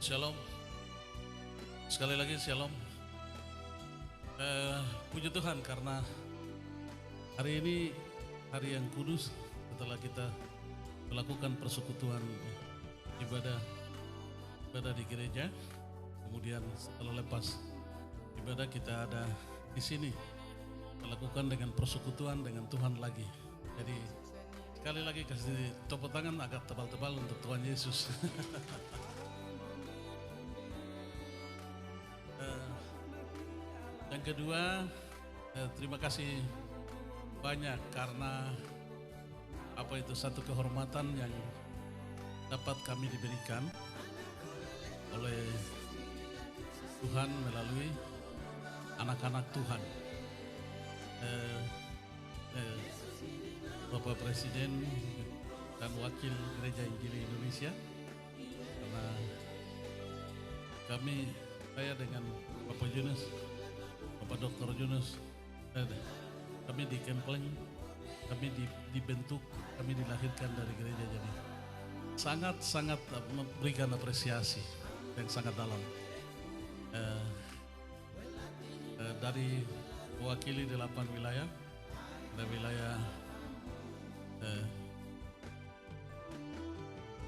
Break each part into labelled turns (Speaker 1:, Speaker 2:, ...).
Speaker 1: Shalom, sekali lagi shalom. Puji Tuhan karena hari ini hari yang kudus setelah kita melakukan persekutuan ibadah di gereja. Kemudian setelah lepas ibadah kita ada di sini melakukan dengan persekutuan dengan Tuhan lagi. Jadi sekali lagi kasih tepuk tangan agak tebal-tebal untuk Tuhan Yesus. Yang kedua, terima kasih banyak karena satu kehormatan yang dapat kami diberikan oleh Tuhan melalui anak-anak Tuhan. Bapak Presiden dan Wakil Gereja Injil Indonesia, karena saya dengan Bapak Yunus, Bapak Dr. Yunus, kami dikempleng, kami dibentuk, kami dilahirkan dari gereja, jadi sangat memberikan apresiasi yang sangat dalam. Dari mewakili 8 wilayah, ada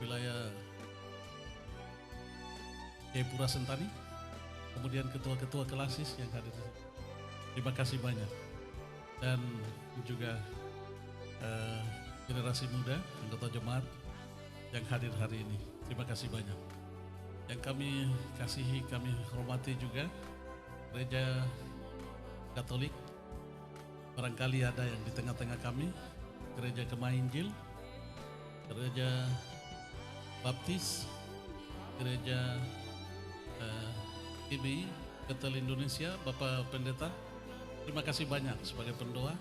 Speaker 1: wilayah Jayapura Sentani, kemudian ketua-ketua kelasis yang hadir. Terima kasih banyak. Dan juga generasi muda, anggota jemaat yang hadir hari ini. Terima kasih banyak. Yang kami kasihi, kami hormati juga Gereja Katolik. Barangkali ada yang di tengah-tengah kami, Gereja Kemah Injil, Gereja Baptis, Gereja IBI Betel Indonesia, Bapak Pendeta, terima kasih banyak sebagai pendoa.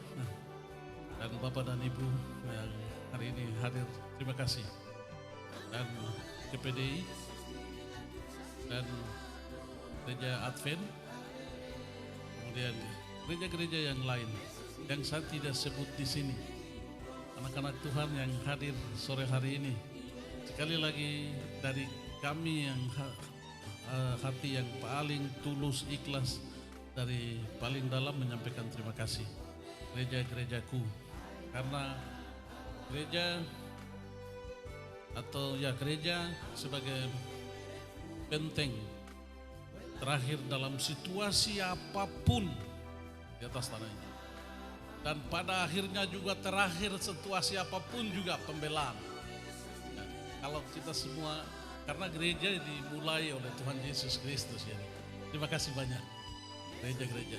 Speaker 1: Dan Bapak dan Ibu yang hari ini hadir, terima kasih. Dan GPDI dan Gereja Advent, kemudian gereja-gereja yang lain yang saya tidak sebut di sini. Anak-anak Tuhan yang hadir sore hari ini, sekali lagi dari kami yang hati yang paling tulus, ikhlas, dari paling dalam menyampaikan terima kasih gereja-gerejaku, karena gereja sebagai benteng terakhir dalam situasi apapun di atas tanah ini, dan pada akhirnya juga terakhir situasi apapun juga pembelaan. Nah, kalau kita semua, karena gereja dimulai oleh Tuhan Yesus Kristus, ya. Terima kasih banyak gereja-gereja.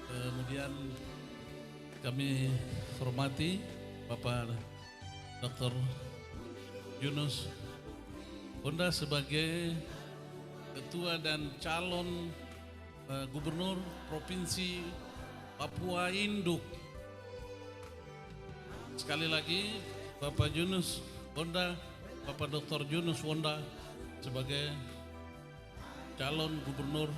Speaker 1: Kemudian kami hormati Bapak Dr. Yunus Honda sebagai ketua dan calon gubernur Provinsi Papua Induk. Sekali lagi Bapak Yunus Honda, Bapak Dr. Yunus Honda sebagai calon gubernur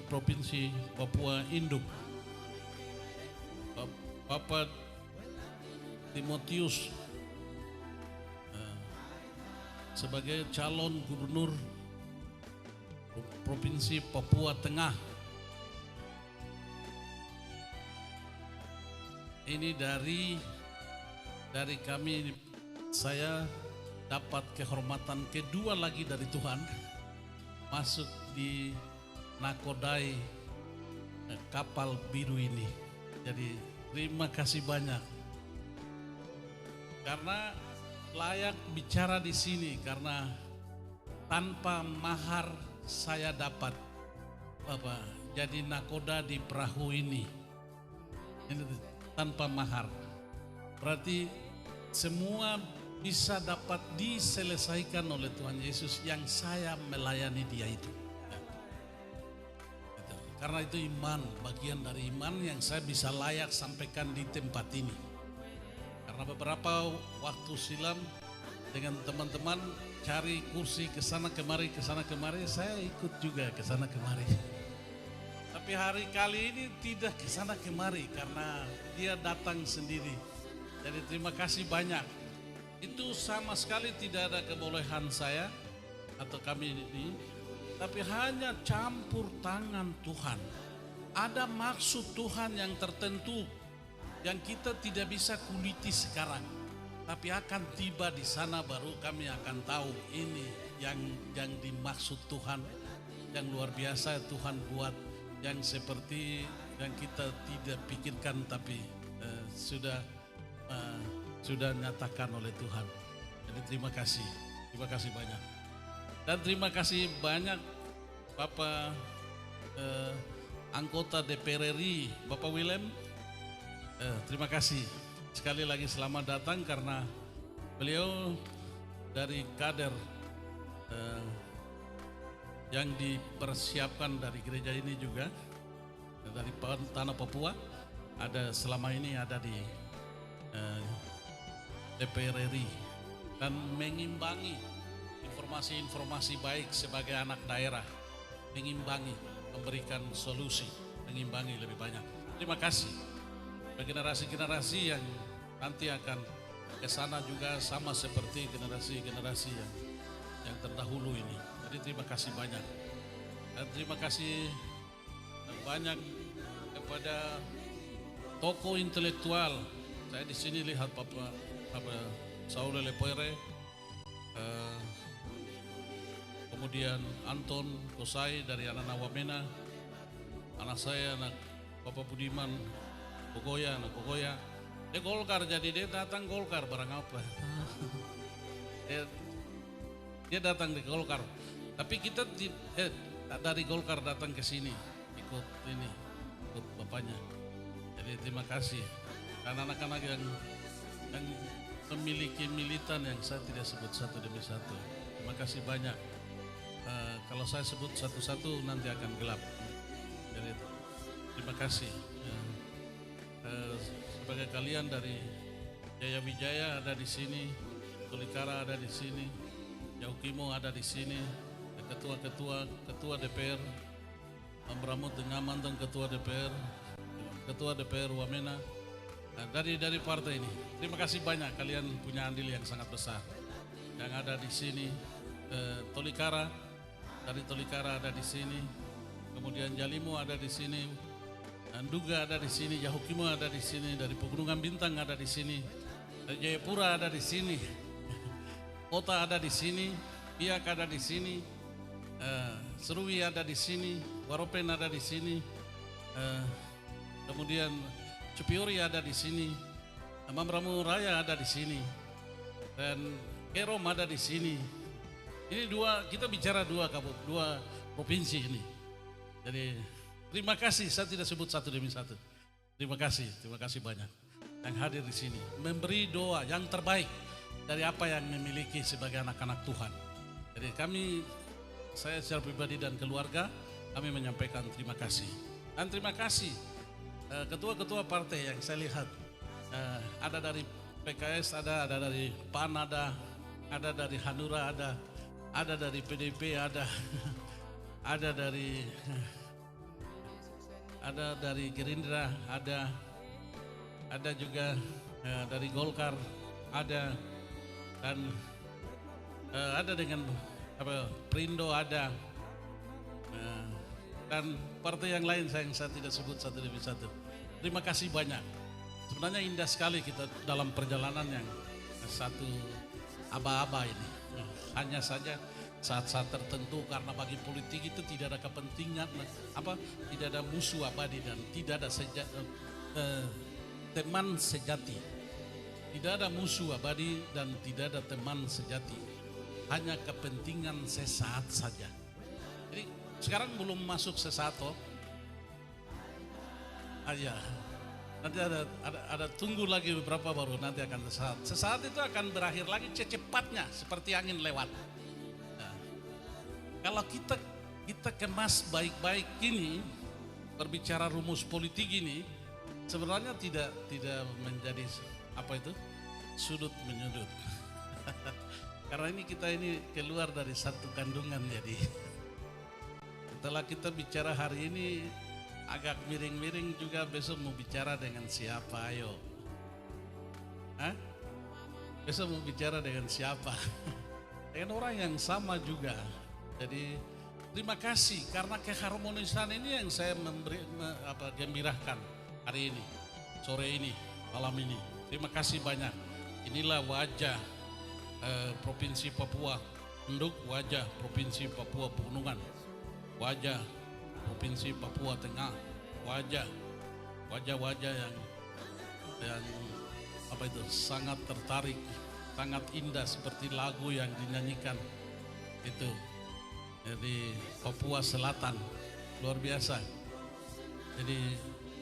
Speaker 1: Provinsi Papua Induk. Bapak Timotius sebagai calon gubernur Provinsi Papua Tengah. Ini dari kami, saya dapat kehormatan kedua lagi dari Tuhan, masuk di nakodai kapal biru ini. Jadi terima kasih banyak, karena layak bicara di sini, karena tanpa mahar saya dapat jadi nakoda di perahu ini tanpa mahar. Berarti semua bisa dapat diselesaikan oleh Tuhan Yesus yang saya melayani dia itu. Karena itu iman, bagian dari iman yang saya bisa layak sampaikan di tempat ini. Karena beberapa waktu silam dengan teman-teman cari kursi ke sana kemari, saya ikut juga ke sana kemari. Tapi hari kali ini tidak ke sana kemari karena dia datang sendiri. Jadi terima kasih banyak. Itu sama sekali tidak ada kebolehan saya atau kami ini, tapi hanya campur tangan Tuhan. Ada maksud Tuhan yang tertentu yang kita tidak bisa kuliti sekarang, tapi akan tiba di sana baru kami akan tahu ini yang dimaksud Tuhan, yang luar biasa Tuhan buat, yang seperti yang kita tidak pikirkan tapi sudah nyatakan oleh Tuhan. Jadi terima kasih banyak. Dan terima kasih banyak Bapak anggota DPR RI, Bapak Willem. Terima kasih sekali lagi, selamat datang, karena beliau dari kader yang dipersiapkan dari gereja ini juga, dari tanah Papua, ada selama ini ada di DPR RI dan mengimbangi informasi-informasi baik sebagai anak daerah, mengimbangi, memberikan solusi, mengimbangi lebih banyak. Terima kasih bagi generasi-generasi yang nanti akan ke sana juga sama seperti generasi-generasi yang terdahulu ini. Jadi terima kasih banyak. Dan terima kasih banyak kepada tokoh intelektual. Saya di sini lihat Bapak Saul Lepoire, kemudian Anton Kosai dari anak Wamena, anak saya, anak Bapak Budiman Kogoya, anak Kogoya. Dia Golkar, jadi dia datang Golkar barang apa? Dia datang di Golkar. Tapi kita dari Golkar datang ke sini ikut bapaknya. Jadi terima kasih. Dan anak-anak yang memiliki militan yang saya tidak sebut satu demi satu. Terima kasih banyak. Kalau saya sebut satu-satu nanti akan gelap. Jadi terima kasih. Sebagai kalian dari Jaya Wijaya ada di sini, Tolikara ada di sini, Yaukimo ada di sini, ketua DPR, Ambramut dengan mantan ketua DPR Wamena, dari partai ini. Terima kasih banyak, kalian punya andil yang sangat besar. Yang ada di sini Tolikara, dari Tolikara ada di sini, kemudian Jalimo ada di sini, Anduga ada di sini, Yahukimo ada di sini, dari Pegunungan Bintang ada di sini, dari Jayapura ada di sini, Kota ada di sini, Biak ada di sini, Serui ada di sini, Waropen ada di sini, kemudian Cupiori ada di sini, Mambramu Raya ada di sini, dan Kerom ada di sini. Ini kita bicara dua provinsi ini. Jadi terima kasih, saya tidak sebut satu demi satu. Terima kasih banyak yang hadir di sini, memberi doa yang terbaik dari apa yang memiliki sebagai anak-anak Tuhan. Jadi saya secara pribadi dan keluarga, kami menyampaikan terima kasih. Dan terima kasih ketua-ketua partai yang saya lihat, ada dari PKS, ada dari PAN, ada dari Hanura, ada dari PDP, ada dari Gerindra, ada juga dari Golkar, dan ada dengan Perindo ada, dan partai yang lain yang saya tidak sebut satu demi satu. Terima kasih banyak. Sebenarnya indah sekali kita dalam perjalanan yang satu aba-aba ini. Hanya saja saat-saat tertentu, karena bagi politik itu tidak ada kepentingan, tidak ada musuh abadi dan tidak ada teman sejati. Tidak ada musuh abadi dan tidak ada teman sejati. Hanya kepentingan sesaat saja. Jadi sekarang belum masuk sesaat toh. Nanti ada tunggu lagi beberapa baru nanti akan sesaat. Sesaat itu akan berakhir lagi secepatnya seperti angin lewat. Kalau kita kemas baik-baik ini, berbicara rumus politik ini, sebenarnya tidak menjadi sudut menyudut. Karena kita ini keluar dari satu kandungan, jadi setelah kita bicara hari ini agak miring-miring juga, besok mau bicara dengan siapa, ayo. besok mau bicara dengan siapa? Dengan orang yang sama juga. Jadi terima kasih karena keharmonisan ini yang saya gembirakan hari ini, sore ini, malam ini. Terima kasih banyak. Inilah wajah Provinsi Papua, bentuk wajah Provinsi Papua Pegunungan, wajah Provinsi Papua Tengah, wajah-wajah yang sangat tertarik, sangat indah seperti lagu yang dinyanyikan itu. Jadi Papua Selatan luar biasa. Jadi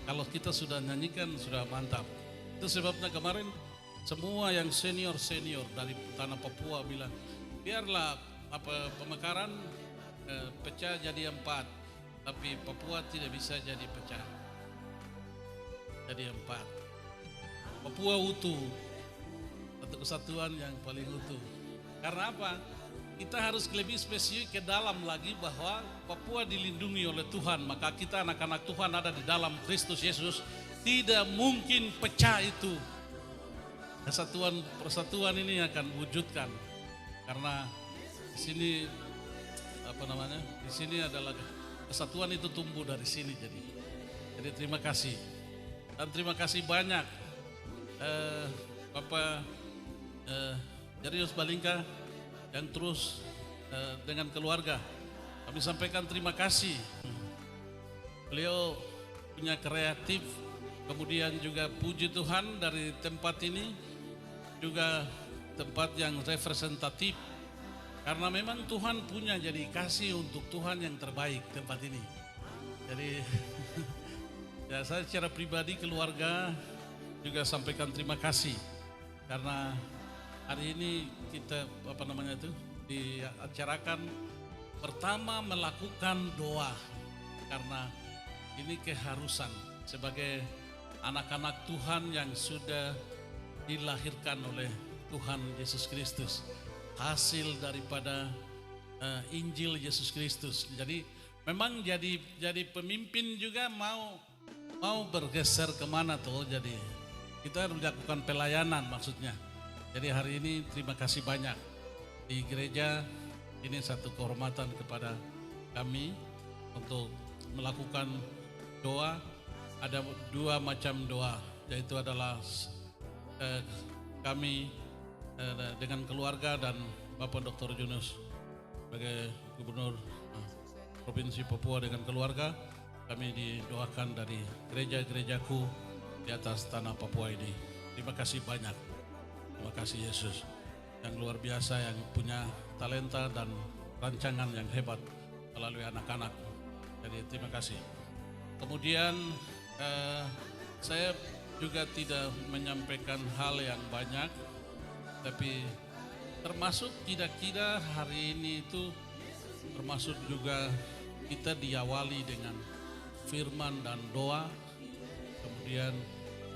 Speaker 1: kalau kita sudah nyanyikan sudah mantap. Itu sebabnya kemarin semua yang senior dari tanah Papua bilang biarlah pemekaran pecah jadi 4, tapi Papua tidak bisa jadi pecah. Jadi 4. Papua utuh, satu kesatuan yang paling utuh. Karena apa? Kita harus lebih spesifik ke dalam lagi bahwa Papua dilindungi oleh Tuhan, maka kita anak-anak Tuhan ada di dalam Kristus Yesus, tidak mungkin pecah itu. Persatuan ini akan wujudkan karena di sini di sini adalah kesatuan itu tumbuh dari sini. Jadi terima kasih dan terima kasih banyak Bapak Jarius Balingka yang terus dengan keluarga. Kami sampaikan terima kasih. Beliau punya kreatif, kemudian juga puji Tuhan dari tempat ini, juga tempat yang representatif. Karena memang Tuhan punya, jadi kasih untuk Tuhan yang terbaik tempat ini. Jadi ya saya secara pribadi keluarga juga sampaikan terima kasih. Karena hari ini kita diacarakan pertama melakukan doa karena ini keharusan sebagai anak-anak Tuhan yang sudah dilahirkan oleh Tuhan Yesus Kristus, hasil daripada Injil Yesus Kristus. Jadi memang jadi pemimpin juga mau bergeser kemana tuh, jadi kita harus lakukan pelayanan maksudnya. Jadi hari ini terima kasih banyak di gereja ini, satu kehormatan kepada kami untuk melakukan doa. Ada 2 macam doa, yaitu adalah kami dengan keluarga dan Bapak Dr. Yunus sebagai Gubernur Provinsi Papua dengan keluarga, kami didoakan dari gereja-gerejaku di atas tanah Papua ini. Terima kasih banyak. Terima kasih Yesus yang luar biasa, yang punya talenta dan rancangan yang hebat melalui anak-anak. Jadi terima kasih. Kemudian saya juga tidak menyampaikan hal yang banyak, tapi termasuk tidak hari ini itu termasuk juga kita diawali dengan firman dan doa, kemudian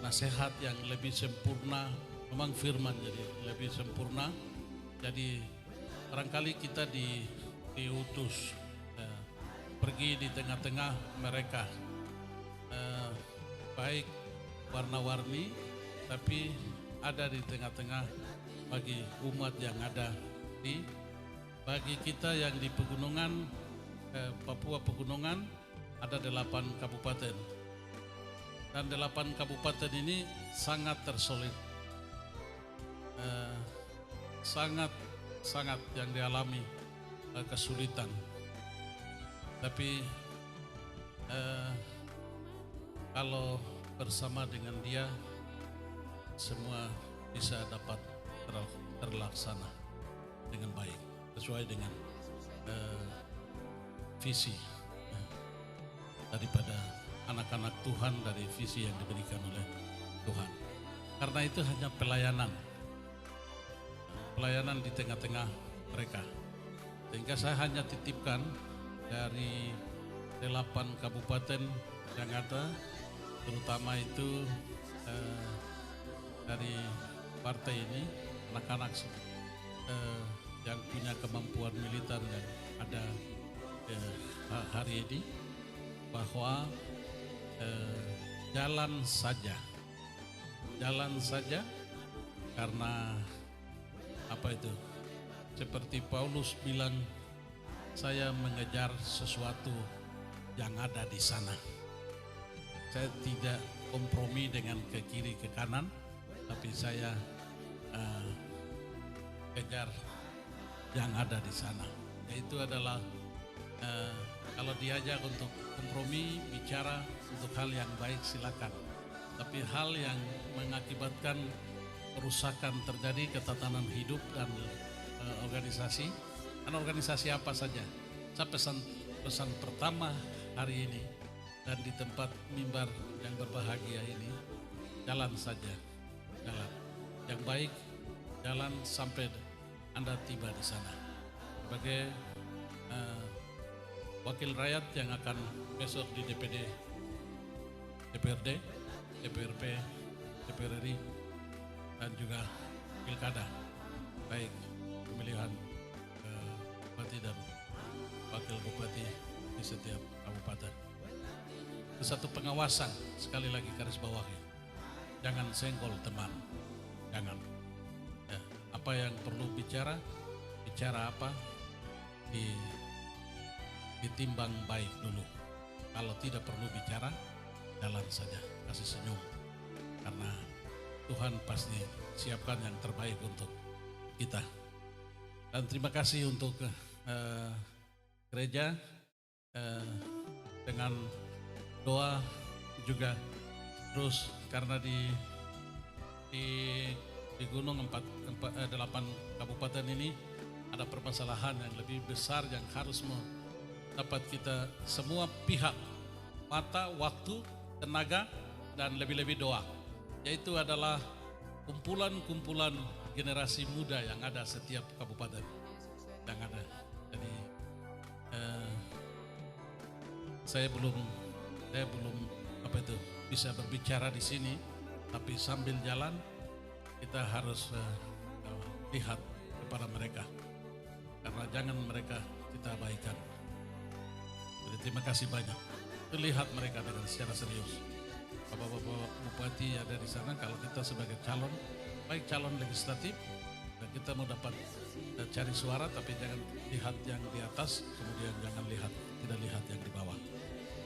Speaker 1: nasihat yang lebih sempurna. Memang firman jadi lebih sempurna. Jadi barangkali kita diutus pergi di tengah-tengah mereka, baik warna-warni, tapi ada di tengah-tengah bagi umat yang ada bagi kita yang di pegunungan Papua Pegunungan ada 8 kabupaten, dan 8 kabupaten ini sangat tersulit, sangat yang dialami kesulitan. Tapi kalau bersama dengan Dia semua bisa dapat terlaksana dengan baik sesuai dengan visi daripada anak-anak Tuhan, dari visi yang diberikan oleh Tuhan. Karena itu hanya pelayanan di tengah-tengah mereka. Sehingga saya hanya titipkan dari 8 kabupaten yang ada, terutama itu dari partai ini, anak-anak yang punya kemampuan militer yang ada hari ini, bahwa jalan saja karena apa itu, seperti Paulus bilang, saya mengejar sesuatu yang ada di sana. Saya tidak kompromi dengan ke kiri ke kanan, tapi saya kejar yang ada di sana. Yaitu adalah kalau diajak untuk kompromi, bicara untuk hal yang baik silakan. Tapi hal yang mengakibatkan kerusakan terjadi, ketatanan hidup dan organisasi, dan organisasi apa saja. Saya pesan pertama hari ini dan di tempat mimbar yang berbahagia ini, jalan saja, jalan yang baik, jalan sampai Anda tiba di sana. Sebagai wakil rakyat yang akan besok di DPD, DPRD, DPRP, DPR RI, dan juga pilkada, baik pemilihan bupati dan wakil bupati di setiap kabupaten. Satu pengawasan, sekali lagi garis bawahi, jangan senggol teman, jangan. Ya, apa yang perlu bicara apa, ditimbang baik dulu. Kalau tidak perlu bicara, jalan saja, kasih senyum, karena Tuhan pasti siapkan yang terbaik untuk kita. Dan terima kasih untuk gereja dengan doa juga terus, karena di Gunung 8 kabupaten ini ada permasalahan yang lebih besar yang harus dapat kita semua pihak, mata, waktu, tenaga, dan lebih-lebih doa. Yaitu adalah kumpulan-kumpulan generasi muda yang ada setiap kabupaten yang ada. Jadi saya belum bisa berbicara di sini, tapi sambil jalan kita harus lihat kepada mereka, karena jangan mereka kita abaikan. Jadi terima kasih banyak. Lihat mereka dengan secara serius. Bapak-bapak bupati ada di sana, kalau kita sebagai calon, baik calon legislatif, dan kita mau dapat cari suara, tapi jangan lihat yang di atas, kemudian jangan tidak lihat yang di bawah.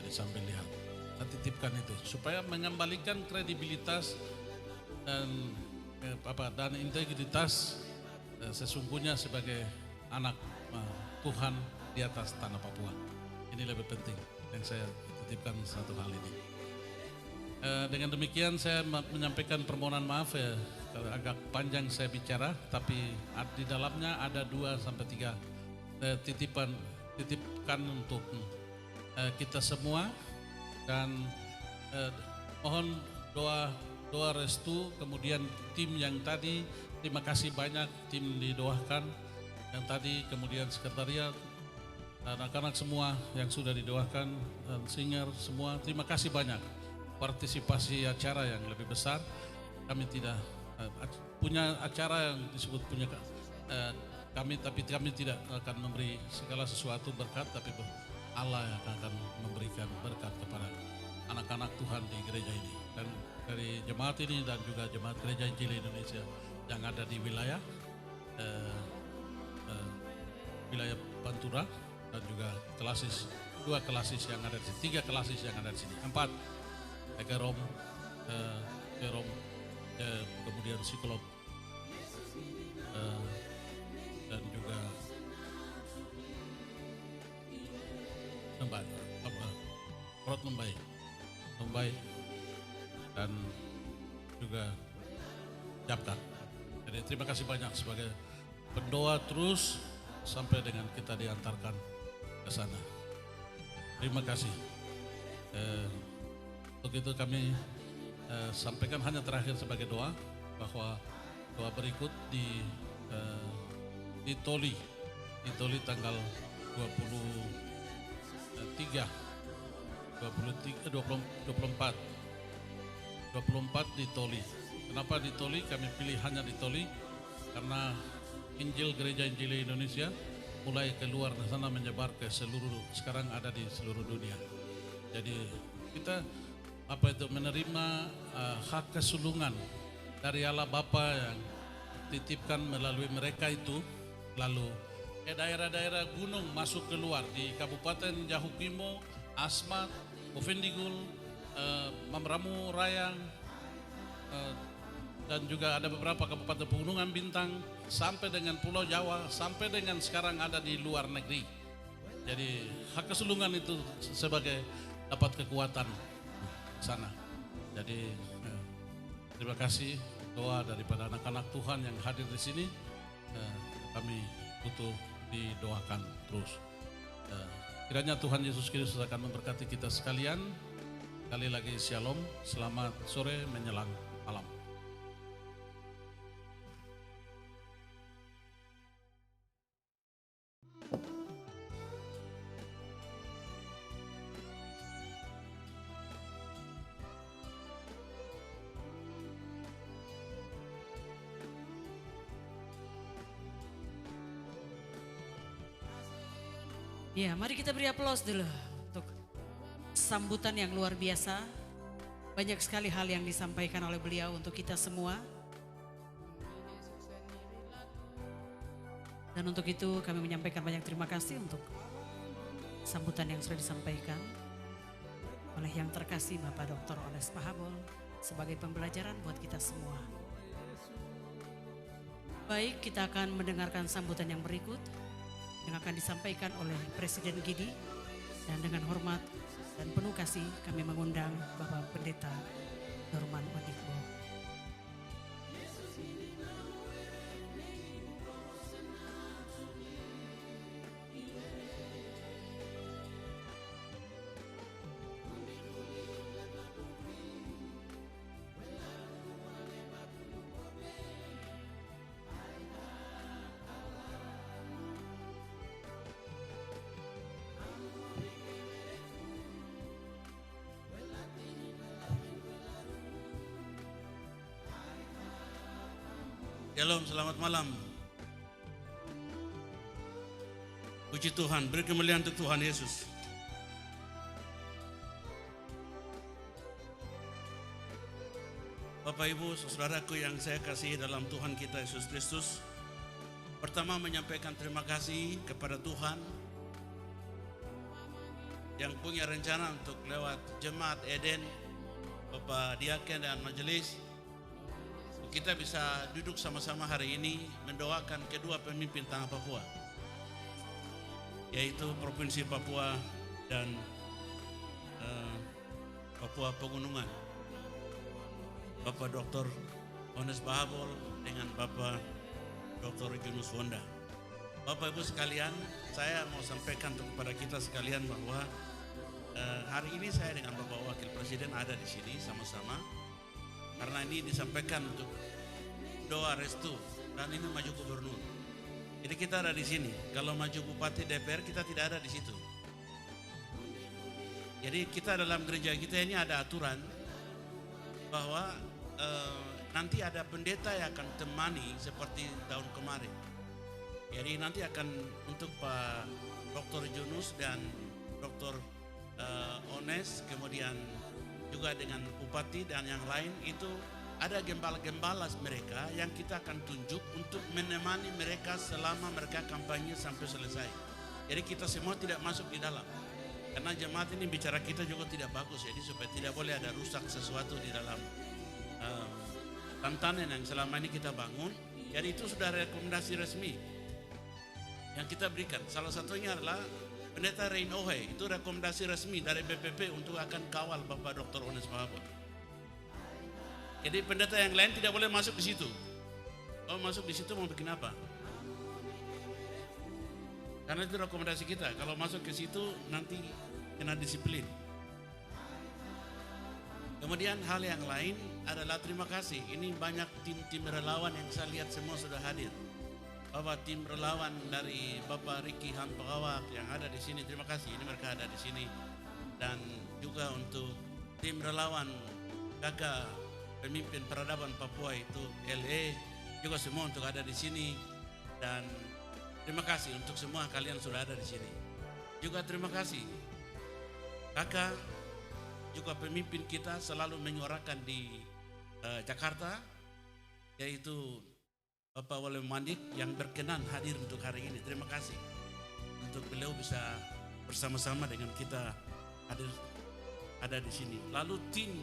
Speaker 1: Jadi sambil lihat, kita titipkan itu supaya mengembalikan kredibilitas dan integritas sesungguhnya sebagai anak Tuhan di atas tanah Papua. Ini lebih penting yang saya titipkan satu hal ini. Dengan demikian saya menyampaikan permohonan maaf ya, agak panjang saya bicara, tapi di dalamnya ada 2 sampai 3 titipkan untuk kita semua, dan mohon doa restu. Kemudian tim yang tadi, terima kasih banyak tim didoakan yang tadi, kemudian sekretariat, anak-anak semua yang sudah didoakan, dan singer semua, terima kasih banyak. Partisipasi acara yang lebih besar, kami tidak punya acara yang disebut punya kami, tapi kami tidak akan memberi segala sesuatu berkat, tapi Allah yang akan memberikan berkat kepada anak-anak Tuhan di gereja ini, dan dari jemaat ini dan juga jemaat Gereja Injil Indonesia yang ada di wilayah wilayah Pantura, dan juga kelasis 2 kelasis yang ada di sini, 3 kelasis yang ada di sini, 4 Kerom, kemudian psikolog, dan juga Membai, dan juga Japka. Jadi terima kasih banyak sebagai pendoa terus sampai dengan kita diantarkan ke sana. Terima kasih. Untuk itu kami sampaikan hanya terakhir sebagai doa, bahwa doa berikut di Toli tanggal 24 di Toli. Kenapa di Toli? Kami pilih hanya di Toli karena Injil Gereja Injil Indonesia mulai keluar dari sana menyebar ke sekarang ada di seluruh dunia. Jadi kita menerima hak kesulungan dari Allah Bapa yang titipkan melalui mereka itu, lalu daerah-daerah gunung masuk keluar di Kabupaten Jahukimo, Asmat, Bovendigul, Mamramu Rayang, dan juga ada beberapa kabupaten pegunungan Bintang, sampai dengan Pulau Jawa, sampai dengan sekarang ada di luar negeri. Jadi hak kesulungan itu sebagai dapat kekuatan sana. Jadi terima kasih doa daripada anak-anak Tuhan yang hadir di sini. Kami butuh didoakan terus. Kiranya Tuhan Yesus Kristus akan memberkati kita sekalian. Sekali lagi shalom, selamat sore menjelang malam.
Speaker 2: Ya, mari kita beri aplaus dulu untuk sambutan yang luar biasa. Banyak sekali hal yang disampaikan oleh beliau untuk kita semua. Dan untuk itu kami menyampaikan banyak terima kasih untuk sambutan yang sudah disampaikan oleh yang terkasih Bapak Dr. Ones Pahabol sebagai pembelajaran buat kita semua. Baik, kita akan mendengarkan sambutan yang berikut yang akan disampaikan oleh Presiden Gidi, dan dengan hormat dan penuh kasih kami mengundang Bapak Pendeta Norman Odikbo.
Speaker 3: Shalom, selamat malam. Puji Tuhan, beri kemuliaan untuk Tuhan Yesus. Bapak Ibu, saudaraku yang saya kasihi dalam Tuhan kita Yesus Kristus. Pertama menyampaikan terima kasih kepada Tuhan yang punya rencana untuk lewat Jemaat Eden, Bapak Diaken dan Majelis, kita bisa duduk sama-sama hari ini mendoakan kedua pemimpin tanah Papua, yaitu Provinsi Papua dan Papua Pegunungan, Bapak Dr. Ones Pahabol dengan Bapak Dr. Junus Wonda. Bapak Ibu sekalian, saya mau sampaikan kepada kita sekalian bahwa hari ini saya dengan Bapak Wakil Presiden ada di sini sama-sama. Karena ini disampaikan untuk doa restu dan ini maju gubernur. Jadi kita ada di sini. Kalau maju bupati DPR kita tidak ada di situ. Jadi kita dalam gereja kita ini ada aturan bahwa nanti ada pendeta yang akan temani seperti tahun kemarin. Jadi nanti akan untuk Pak Dr. Junus dan Dr. Ones, kemudian juga dengan bupati dan yang lain, itu ada gembala-gembala mereka yang kita akan tunjuk untuk menemani mereka selama mereka kampanye sampai selesai. Jadi kita semua tidak masuk di dalam, karena jemaat ini bicara kita juga tidak bagus, jadi supaya tidak boleh ada rusak sesuatu di dalam tantangan yang selama ini kita bangun. Jadi itu sudah rekomendasi resmi yang kita berikan. Salah satunya adalah Pendeta Rein Ohe, itu rekomendasi resmi dari BPP untuk akan kawal Bapak Dr. Ones Pahabol. Jadi pendeta yang lain tidak boleh masuk di situ. Oh, masuk di situ mau bikin apa? Karena itu rekomendasi kita. Kalau masuk ke situ nanti kena disiplin. Kemudian hal yang lain adalah terima kasih. Ini banyak tim-tim relawan yang saya lihat semua sudah hadir. Bapak tim relawan dari Bapak Riki Hampagawak yang ada di sini, terima kasih. Ini mereka ada di sini. Dan juga untuk tim relawan kakak pemimpin peradaban Papua itu LE juga semua untuk ada di sini. Dan terima kasih untuk semua kalian sudah ada di sini. Juga terima kasih kakak juga pemimpin kita selalu menyuarakan di Jakarta, yaitu Bapak Wale Mandik yang berkenan hadir untuk hari ini. Terima kasih untuk beliau bisa bersama-sama dengan kita hadir ada di sini. Lalu tim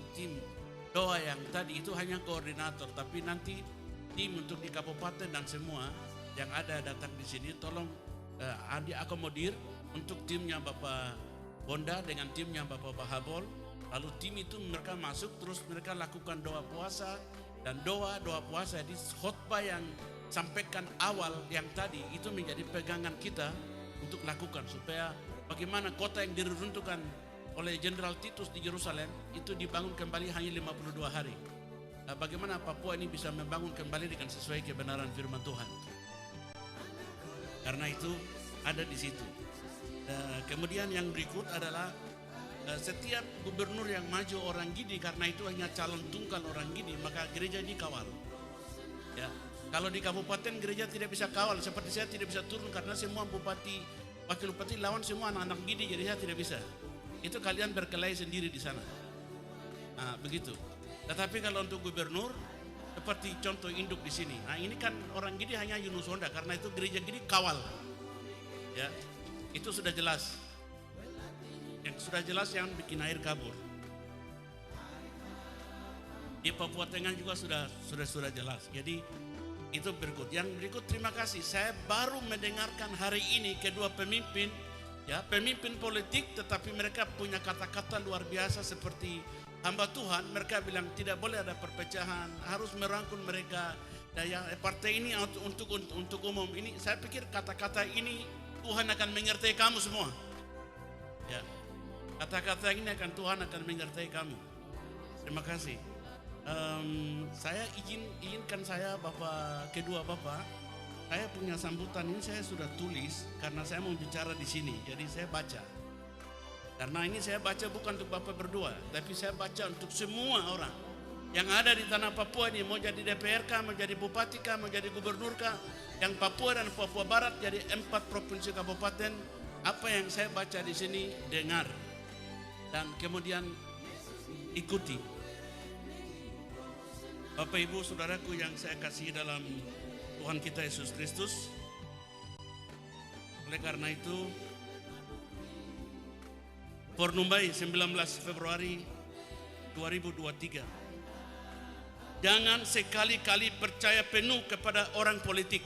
Speaker 3: doa yang tadi itu hanya koordinator, tapi nanti tim untuk di kabupaten dan semua yang ada datang di sini tolong diakomodir untuk timnya Bapak Bonda dengan timnya Bapak Bahabol. Lalu tim itu mereka masuk terus mereka lakukan doa puasa dan doa puasa di khotbah yang sampaikan awal yang tadi itu menjadi pegangan kita untuk lakukan supaya bagaimana kota yang diruntuhkan oleh Jenderal Titus di Yerusalem itu dibangun kembali hanya 52 hari. Bagaimana Papua ini bisa membangun kembali dengan sesuai kebenaran firman Tuhan. Karena itu ada di situ. Kemudian yang berikut adalah setiap gubernur yang maju orang Gidi, karena itu hanya calon tunggal orang Gidi, maka gereja dikawal. Ya, kalau di kabupaten gereja tidak bisa kawal, seperti saya tidak bisa turun karena semua bupati, wakil bupati lawan semua anak-anak Gidi, jadi saya tidak bisa. Itu kalian berkelahi sendiri di sana. Nah, begitu. Tetapi kalau untuk gubernur, seperti contoh induk di sini. Nah, ini kan orang Gidi hanya Yunus Honda, karena itu gereja Gidi kawal. Ya, itu sudah jelas. Yang sudah jelas yang bikin air kabur. Di Papua Tengah juga sudah jelas. Jadi itu berikut. Yang berikut terima kasih. Saya baru mendengarkan hari ini kedua pemimpin, ya pemimpin politik, tetapi mereka punya kata-kata luar biasa seperti hamba Tuhan. Mereka bilang tidak boleh ada perpecahan, harus merangkul mereka. Dan yang partai ini untuk umum ini, saya pikir kata-kata ini Tuhan akan menyertai kamu semua. Ya. Kata-kata ini Tuhan akan menyertai kamu. Terima kasih. Saya izinkan saya kedua Bapak, saya punya sambutan ini saya sudah tulis karena saya mau bicara di sini. Jadi saya baca. Karena ini saya baca bukan untuk Bapak berdua, tapi saya baca untuk semua orang yang ada di tanah Papua ini, mau jadi DPRK, mau jadi Bupati kah, mau jadi Gubernur kah, yang Papua dan Papua Barat, jadi 4 provinsi kabupaten. Apa yang saya baca di sini dengar dan kemudian ikuti. Bapak Ibu Saudaraku yang saya kasih dalam Tuhan kita Yesus Kristus. Oleh karena itu Pornumbai 19 Februari 2023. Jangan sekali-kali percaya penuh kepada orang politik.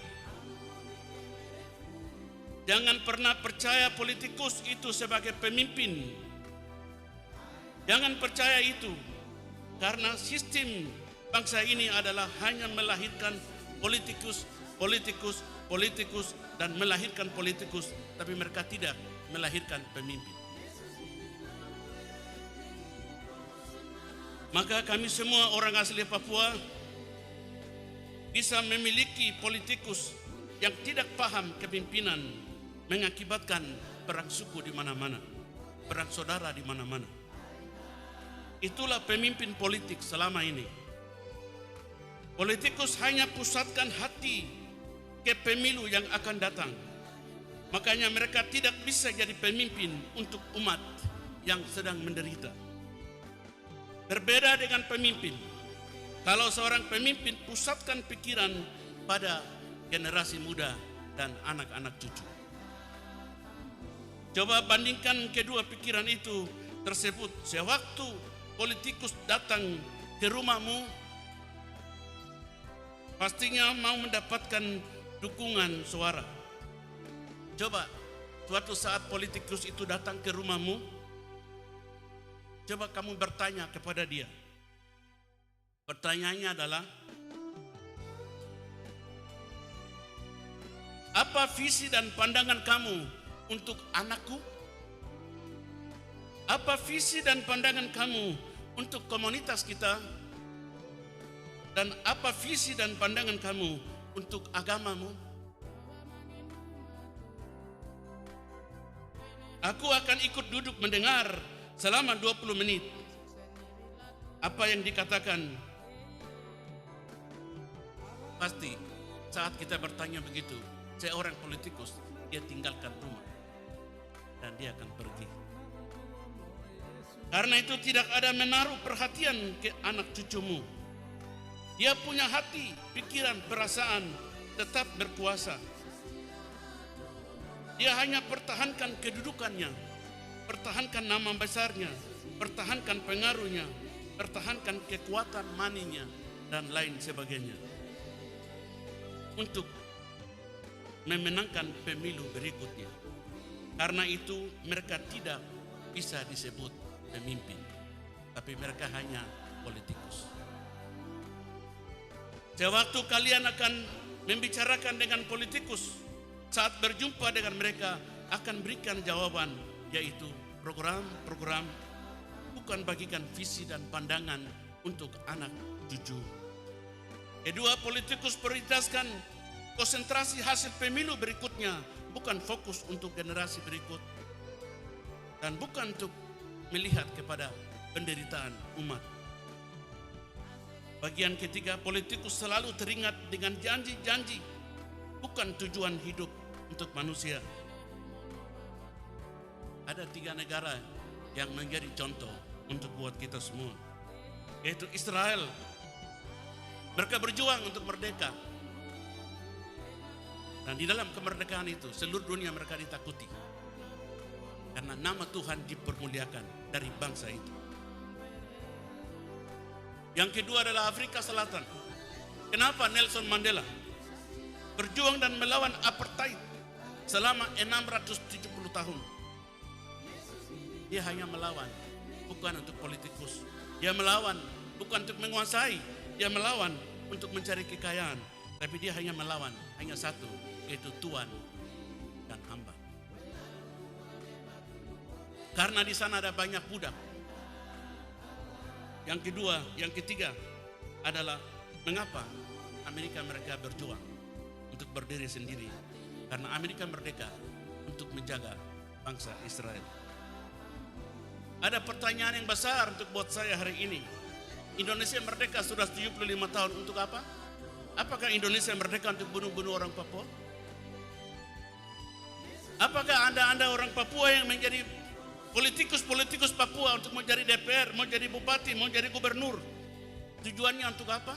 Speaker 3: Jangan pernah percaya politikus itu sebagai pemimpin. Jangan percaya itu, karena sistem bangsa ini adalah hanya melahirkan politikus, dan melahirkan politikus, tapi mereka tidak melahirkan pemimpin. Maka kami semua orang asli Papua bisa memiliki politikus yang tidak paham kepemimpinan, mengakibatkan perang suku di mana-mana, perang saudara di mana-mana. Itulah pemimpin politik selama ini. Politikus hanya pusatkan hati ke pemilu yang akan datang. Makanya mereka tidak bisa jadi pemimpin untuk umat yang sedang menderita. Berbeda dengan pemimpin. Kalau seorang pemimpin pusatkan pikiran pada generasi muda dan anak-anak cucu. Coba bandingkan kedua pikiran itu tersebut. Sewaktu politikus datang ke rumahmu, pastinya mau mendapatkan dukungan suara. Coba suatu saat politikus itu datang ke rumahmu, coba kamu bertanya kepada dia. Pertanyaannya adalah, apa visi dan pandangan kamu untuk anakku? Apa visi dan pandangan kamu untuk komunitas kita? Dan apa visi dan pandangan kamu untuk agamamu? Aku akan ikut duduk mendengar selama 20 menit apa yang dikatakan. Pasti saat kita bertanya begitu, seorang politikus, dia tinggalkan rumah dan dia akan pergi. Karena itu tidak ada menaruh perhatian ke anak cucumu. Dia punya hati, pikiran, perasaan tetap berkuasa. Dia hanya pertahankan kedudukannya, pertahankan nama besarnya, pertahankan pengaruhnya, pertahankan kekuatan maninya, dan lain sebagainya. Untuk memenangkan pemilu berikutnya. Karena itu mereka tidak bisa disebut pemimpin, tapi mereka hanya politikus. Sewaktu kalian akan membicarakan dengan politikus, saat berjumpa dengan mereka akan berikan jawaban, yaitu program-program, bukan bagikan visi dan pandangan untuk anak cucu. Kedua, politikus prioritaskan konsentrasi hasil pemilu berikutnya, bukan fokus untuk generasi berikut, dan bukan untuk melihat kepada penderitaan umat. Bagian ketiga, politikus selalu teringat dengan janji-janji, bukan tujuan hidup untuk manusia. Ada 3 negara yang menjadi contoh untuk buat kita semua, yaitu Israel. Mereka berjuang untuk merdeka. Dan di dalam kemerdekaan itu seluruh dunia mereka ditakuti. Karena nama Tuhan dipermuliakan dari bangsa itu. Yang kedua adalah Afrika Selatan. Kenapa Nelson Mandela berjuang dan melawan apartheid selama 670 tahun? Dia hanya melawan, bukan untuk politikus. Dia melawan bukan untuk menguasai. Dia melawan untuk mencari kekayaan. Tapi dia hanya melawan, hanya satu, yaitu Tuhan dan hamba. Karena di sana ada banyak budak. Yang kedua, yang ketiga adalah mengapa Amerika mereka berjuang untuk berdiri sendiri. Karena Amerika merdeka untuk menjaga bangsa Israel. Ada pertanyaan yang besar untuk buat saya hari ini. Indonesia merdeka sudah 75 tahun untuk apa? Apakah Indonesia merdeka untuk bunuh-bunuh orang Papua? Apakah Anda orang Papua yang menjadi politikus Papua untuk mau jadi DPR, mau jadi bupati, mau jadi gubernur? Tujuannya untuk apa?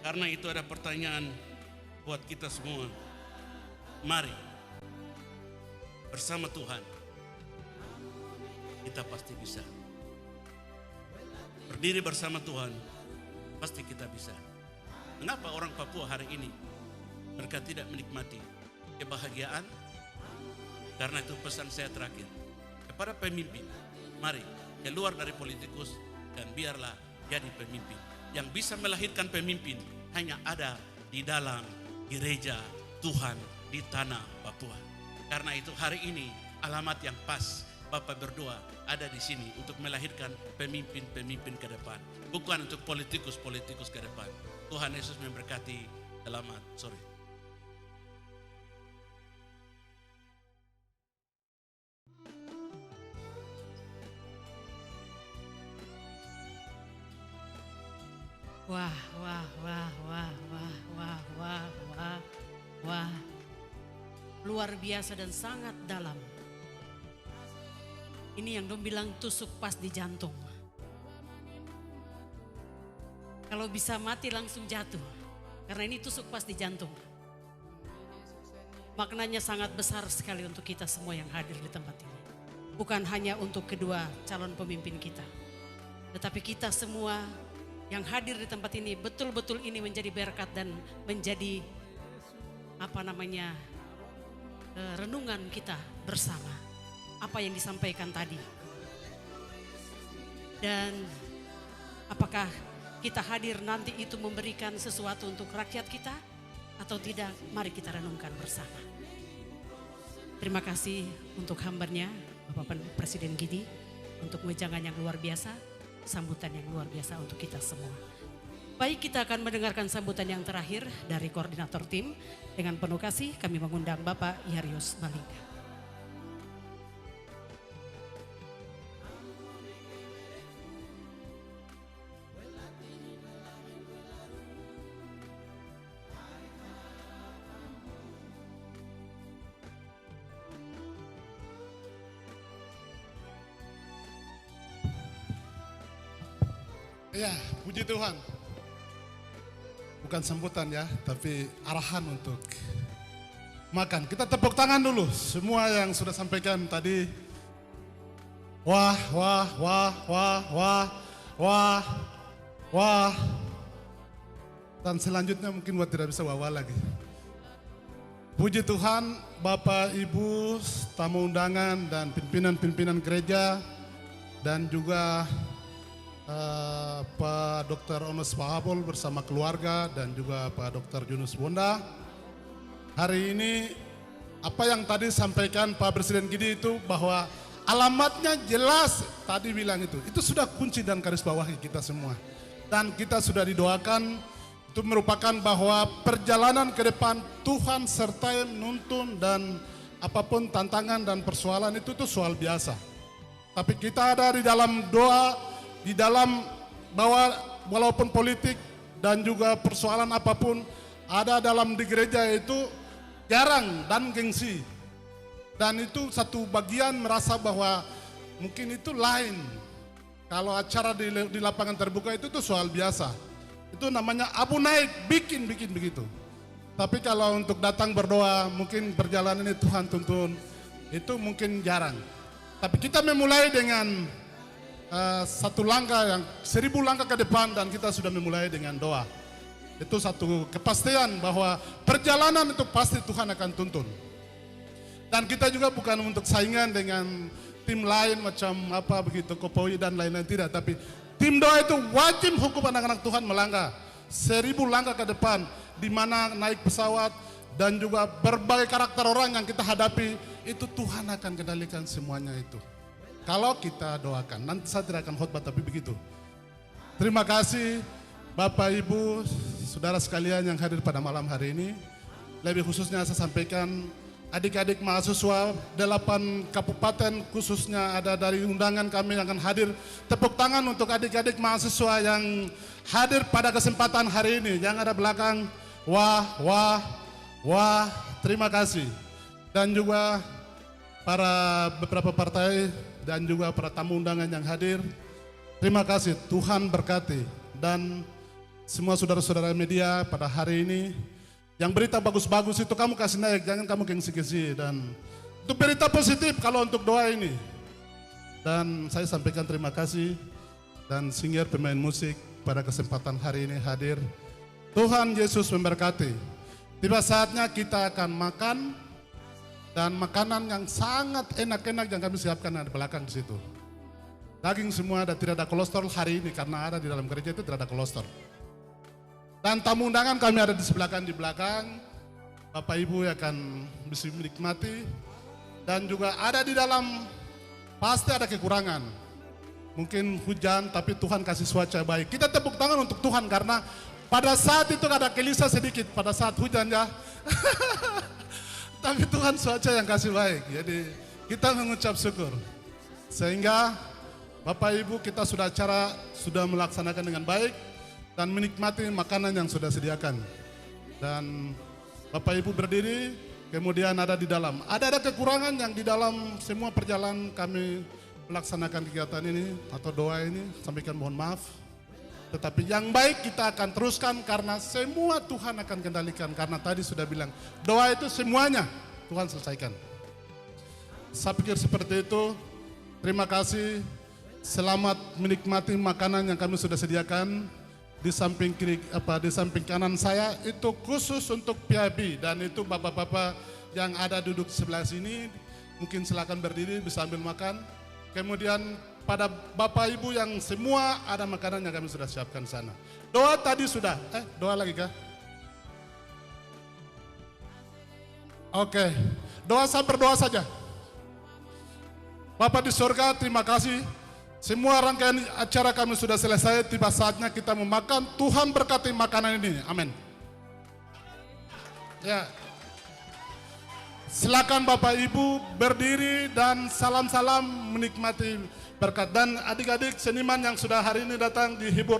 Speaker 3: Karena itu ada pertanyaan buat kita semua. Mari bersama Tuhan kita pasti bisa. Berdiri bersama Tuhan pasti kita bisa. Mengapa orang Papua hari ini mereka tidak menikmati kebahagiaan? Karena itu pesan saya terakhir kepada pemimpin. Mari keluar dari politikus dan biarlah jadi pemimpin. Yang bisa melahirkan pemimpin hanya ada di dalam gereja Tuhan di tanah Papua. Karena itu hari ini alamat yang pas Bapak berdoa ada di sini untuk melahirkan pemimpin-pemimpin ke depan. Bukan untuk politikus-politikus ke depan. Tuhan Yesus memberkati. Selamat sore.
Speaker 2: Wah, wah, wah, wah, wah, wah, wah, wah, wah. Luar biasa dan sangat dalam. Ini yang dong bilang tusuk pas di jantung. Kalau bisa mati langsung jatuh. Karena ini tusuk pas di jantung. Maknanya sangat besar sekali untuk kita semua yang hadir di tempat ini. Bukan hanya untuk kedua calon pemimpin kita. Tetapi kita semua yang hadir di tempat ini betul-betul ini menjadi berkat dan menjadi renungan kita bersama. Apa yang disampaikan tadi. Dan apakah kita hadir nanti itu memberikan sesuatu untuk rakyat kita atau tidak? Mari kita renungkan bersama. Terima kasih untuk hambanya Bapak Presiden Gidi untuk wejangan yang luar biasa, sambutan yang luar biasa untuk kita semua. Baik, kita akan mendengarkan sambutan yang terakhir dari koordinator tim. Dengan penuh kasih kami mengundang Bapak Yarius Malingga.
Speaker 4: Ya, puji Tuhan. Bukan sambutan ya, tapi arahan untuk makan. Kita tepuk tangan dulu semua yang sudah sampaikan tadi. Wah, wah, wah, wah, wah, wah, wah. Dan selanjutnya mungkin buat tidak bisa wah lagi. Puji Tuhan, Bapak, Ibu, tamu undangan dan pimpinan-pimpinan gereja dan juga Pak Dr. Onos Pahabol bersama keluarga dan juga Pak Dr. Yunus Bonda. Hari ini apa yang tadi sampaikan Pak Presiden Gidi itu bahwa alamatnya jelas tadi bilang itu sudah kunci dan garis bawahi kita semua. Dan kita sudah didoakan itu merupakan bahwa perjalanan ke depan Tuhan sertai menuntun dan apapun tantangan dan persoalan itu soal biasa. Tapi kita ada di dalam doa, di dalam bahwa walaupun politik dan juga persoalan apapun ada dalam di gereja itu jarang dan gengsi. Dan itu satu bagian merasa bahwa mungkin itu lain. Kalau acara di lapangan terbuka itu soal biasa. Itu namanya abu naik, bikin begitu. Tapi kalau untuk datang berdoa, mungkin perjalanan ini Tuhan tuntun, itu mungkin jarang. Tapi kita memulai dengan satu langkah yang 1000 langkah ke depan dan kita sudah memulai dengan doa. Itu satu kepastian bahwa perjalanan itu pasti Tuhan akan tuntun. Dan kita juga bukan untuk saingan dengan tim lain macam apa begitu, Kopoi dan lain-lain, tidak. Tapi tim doa itu wajib hukum anak-anak Tuhan melangkah 1000 langkah ke depan, di mana naik pesawat dan juga berbagai karakter orang yang kita hadapi, itu Tuhan akan kendalikan semuanya itu. Kalau kita doakan, nanti saya tidak akan khotbah tapi begitu. Terima kasih Bapak Ibu, saudara sekalian yang hadir pada malam hari ini. Lebih khususnya saya sampaikan adik-adik mahasiswa 8 kabupaten khususnya ada dari undangan kami yang akan hadir. Tepuk tangan untuk adik-adik mahasiswa yang hadir pada kesempatan hari ini. Yang ada belakang, wah, wah, wah, terima kasih. Dan juga para beberapa partai dan juga para tamu undangan yang hadir. Terima kasih, Tuhan berkati. Dan semua saudara-saudara media pada hari ini, yang berita bagus-bagus itu kamu kasih naik, jangan kamu gengsi-gengsi. Dan itu berita positif kalau untuk doa ini. Dan saya sampaikan terima kasih. Dan singer pemain musik pada kesempatan hari ini hadir. Tuhan Yesus memberkati. Tiba saatnya kita akan makan. Dan makanan yang sangat enak-enak yang kami siapkan di belakang di situ. Daging semua dan tidak ada kolesterol hari ini karena ada di dalam gereja itu tidak ada kolesterol. Dan tamu undangan kami ada di sebelah di belakang. Bapak Ibu akan bisa menikmati. Dan juga ada di dalam, pasti ada kekurangan. Mungkin hujan tapi Tuhan kasih cuaca baik. Kita tepuk tangan untuk Tuhan karena pada saat itu ada gelisah sedikit pada saat hujan ya. Tapi Tuhan cuaca yang kasih baik. Jadi kita mengucap syukur. Sehingga Bapak Ibu kita sudah melaksanakan dengan baik. Dan menikmati makanan yang sudah sediakan. Dan Bapak Ibu berdiri, kemudian ada di dalam. Ada kekurangan yang di dalam semua perjalanan kami melaksanakan kegiatan ini atau doa ini, sampaikan mohon maaf. Tetapi yang baik kita akan teruskan karena semua Tuhan akan kendalikan. Karena tadi sudah bilang, doa itu semuanya Tuhan selesaikan. Saya pikir seperti itu. Terima kasih. Selamat menikmati makanan yang kami sudah sediakan. Di samping kiri di samping kanan saya itu khusus untuk PIB dan itu bapak-bapak yang ada duduk sebelah sini mungkin silakan berdiri bisa ambil makan. Kemudian pada Bapak Ibu yang semua ada makanan yang kami sudah siapkan sana. Doa tadi sudah. Doa lagi kah? Oke. Doa saya berdoa saja. Bapak di surga, terima kasih. Semua rangkaian acara kami sudah selesai, tiba saatnya kita memakan. Tuhan berkati makanan ini, amin. Ya, silakan Bapak Ibu berdiri dan salam-salam menikmati berkat. Dan adik-adik seniman yang sudah hari ini datang dihibur.